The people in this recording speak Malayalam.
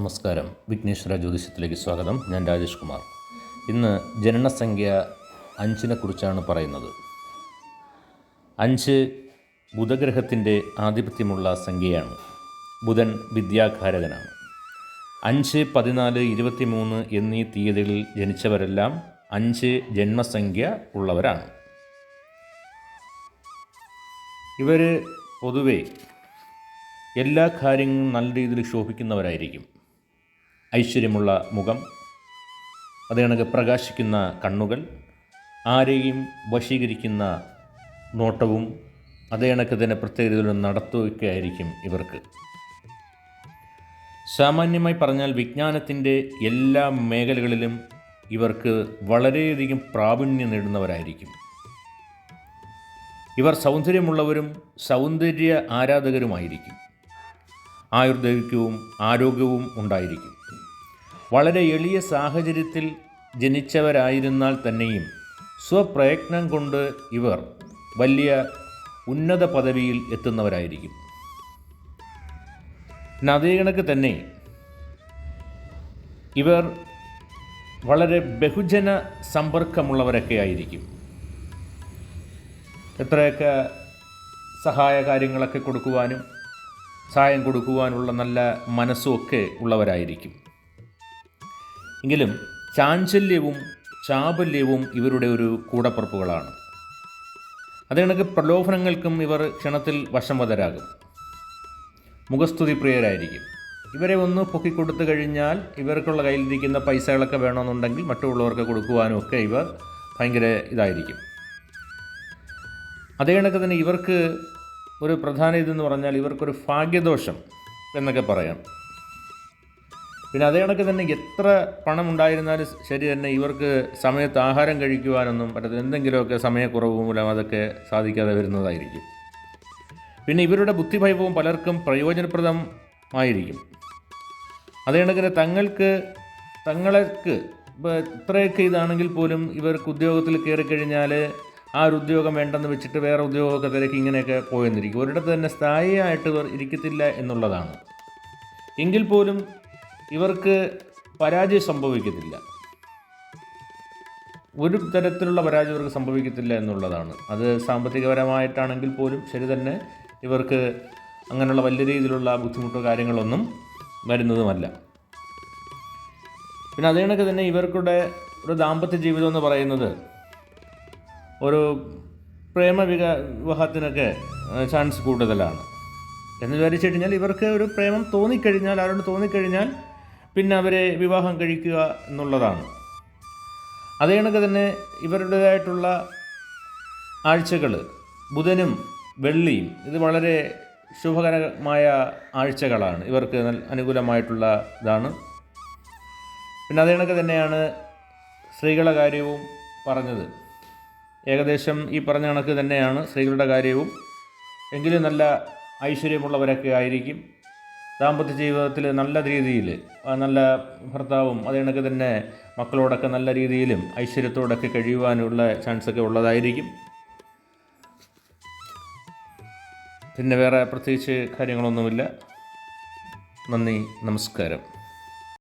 നമസ്കാരം. വിഘ്നേശ്വര ജ്യോതിഷത്തിലേക്ക് സ്വാഗതം. ഞാൻ രാജേഷ് കുമാർ. ഇന്ന് ജനനസംഖ്യ 5 കുറിച്ചാണ് പറയുന്നത്. 5 ബുധഗ്രഹത്തിൻ്റെ ആധിപത്യമുള്ള സംഖ്യയാണ്. ബുധൻ വിദ്യാകാരകനാണ്. 5, 14, 23 എന്നീ തീയതികളിൽ ജനിച്ചവരെല്ലാം 5 ജന്മസംഖ്യ ഉള്ളവരാണ്. ഇവർ പൊതുവെ എല്ലാ കാര്യങ്ങളും നല്ല രീതിയിൽ ശോഭിക്കുന്നവരായിരിക്കും. ഐശ്വര്യമുള്ള മുഖം, അതേ കണക്ക് പ്രകാശിക്കുന്ന കണ്ണുകൾ, ആരെയും വശീകരിക്കുന്ന നോട്ടവും, അതേ കണക്ക് തന്നെ പ്രത്യേക രീതിയിലുള്ള നടത്തുകയൊക്കെ ആയിരിക്കും ഇവർക്ക്. സാമാന്യമായി പറഞ്ഞാൽ വിജ്ഞാനത്തിൻ്റെ എല്ലാ മേഖലകളിലും ഇവർക്ക് വളരെയധികം പ്രാവീണ്യം നേടുന്നവരായിരിക്കും. ഇവർ സൗന്ദര്യമുള്ളവരും സൗന്ദര്യ ആരാധകരുമായിരിക്കും. ആയുർദൈർഘ്യവും ആരോഗ്യവും ഉണ്ടായിരിക്കും. വളരെ എളിയ സാഹചര്യത്തിൽ ജനിച്ചവരായിരുന്നാൽ തന്നെയും സ്വപ്രയത്നം കൊണ്ട് ഇവർ വലിയ ഉന്നത പദവിയിൽ എത്തുന്നവരായിരിക്കും. പിന്നെ അതേ കണക്ക് തന്നെ ഇവർ വളരെ ബഹുജന സമ്പർക്കമുള്ളവരൊക്കെ ആയിരിക്കും. എത്രയൊക്കെ സഹായ കാര്യങ്ങളൊക്കെ കൊടുക്കുവാനും സഹായം കൊടുക്കുവാനുള്ള നല്ല മനസ്സുമൊക്കെ ഉള്ളവരായിരിക്കും. എങ്കിലും ചാഞ്ചല്യവും ചാബല്യവും ഇവരുടെ ഒരു കൂടപ്പുറപ്പുകളാണ്. അതേ കണക്ക് പ്രലോഭനങ്ങൾക്കും ഇവർ ക്ഷണത്തിൽ വശംവദരാകും. മുഖസ്തുതി പ്രിയരായിരിക്കും. ഇവരെ ഒന്ന് പൊക്കിക്കൊടുത്തു കഴിഞ്ഞാൽ ഇവർക്കുള്ള കയ്യിലിരിക്കുന്ന പൈസകളൊക്കെ വേണമെന്നുണ്ടെങ്കിൽ മറ്റുള്ളവർക്ക് കൊടുക്കുവാനും ഒക്കെ ഇവർ ഭയങ്കര ഇതായിരിക്കും. അതേ കണക്ക് തന്നെ ഇവർക്ക് ഒരു പ്രധാന ഇതെന്ന് പറഞ്ഞാൽ ഇവർക്കൊരു ഭാഗ്യദോഷം എന്നൊക്കെ പറയാം. പിന്നെ അതേ കണക്ക് തന്നെ എത്ര പണം ഉണ്ടായിരുന്നാലും ശരി തന്നെ ഇവർക്ക് സമയത്ത് ആഹാരം കഴിക്കുവാനൊന്നും പറ്റത്തില്ല. എന്തെങ്കിലുമൊക്കെ സമയക്കുറവ് മൂലം അതൊക്കെ സാധിക്കാതെ വരുന്നതായിരിക്കും. പിന്നെ ഇവരുടെ ബുദ്ധിവൈഭവം പലർക്കും പ്രയോജനപ്രദമായിരിക്കും. അതേ കണക്കിന് തങ്ങൾക്ക് ഇപ്പോൾ ഇത്രയൊക്കെ ഇതാണെങ്കിൽ പോലും ഇവർക്ക് ഉദ്യോഗത്തിൽ കയറിക്കഴിഞ്ഞാൽ ആ ഒരു ഉദ്യോഗം വേണ്ടെന്ന് വെച്ചിട്ട് വേറെ ഉദ്യോഗമൊക്കെ തിരക്കി ഇങ്ങനെയൊക്കെ പോയെന്നിരിക്കും. ഒരിടത്ത് തന്നെ സ്ഥായിയായിട്ട് ഇവർ ഇരിക്കത്തില്ല എന്നുള്ളതാണ്. എങ്കിൽ പോലും ഇവർക്ക് പരാജയം സംഭവിക്കത്തില്ല. ഒരു തരത്തിലുള്ള പരാജയം ഇവർക്ക് സംഭവിക്കത്തില്ല എന്നുള്ളതാണ്. അത് സാമ്പത്തികപരമായിട്ടാണെങ്കിൽ പോലും ശരി തന്നെ ഇവർക്ക് അങ്ങനെയുള്ള വലിയ രീതിയിലുള്ള ബുദ്ധിമുട്ടോ കാര്യങ്ങളൊന്നും വരുന്നതുമല്ല. പിന്നെ അതേ കണക്ക് തന്നെ ഇവർക്കുടെ ഒരു ദാമ്പത്യ ജീവിതം എന്ന് പറയുന്നത് ഒരു വിവാഹത്തിനൊക്കെ ചാൻസ് കൂടുതലാണ്. എന്ന് വിചാരിച്ചു കഴിഞ്ഞാൽ ഇവർക്ക് ഒരു പ്രേമം തോന്നിക്കഴിഞ്ഞാൽ ആരോട് തോന്നിക്കഴിഞ്ഞാൽ പിന്നെ അവരെ വിവാഹം കഴിക്കുക എന്നുള്ളതാണ്. അതേ കണക്ക് തന്നെ ഇവരുടേതായിട്ടുള്ള ആഴ്ചകൾ ബുധനും വെള്ളിയും ഇത് വളരെ ശുഭകരമായ ആഴ്ചകളാണ്. ഇവർക്ക് അനുകൂലമായിട്ടുള്ള ഇതാണ്. പിന്നെ അതേ കണക്ക് തന്നെയാണ് സ്ത്രീകളുടെ കാര്യവും പറഞ്ഞത്. ഏകദേശം ഈ പറഞ്ഞ കണക്ക് തന്നെയാണ് സ്ത്രീകളുടെ കാര്യവും. എങ്കിലും നല്ല ഐശ്വര്യമുള്ളവരൊക്കെ ആയിരിക്കും. ദാമ്പത്യ ജീവിതത്തിൽ നല്ല രീതിയിൽ നല്ല ഭർത്താവും അതേ കണക്ക് തന്നെ മക്കളോടൊക്കെ നല്ല രീതിയിലും ഐശ്വര്യത്തോടൊക്കെ കഴിയുവാനുള്ള ചാൻസൊക്കെ ഉള്ളതായിരിക്കും. പിന്നെ വേറെ പ്രത്യേകിച്ച് കാര്യങ്ങളൊന്നുമില്ല. നന്ദി, നമസ്കാരം.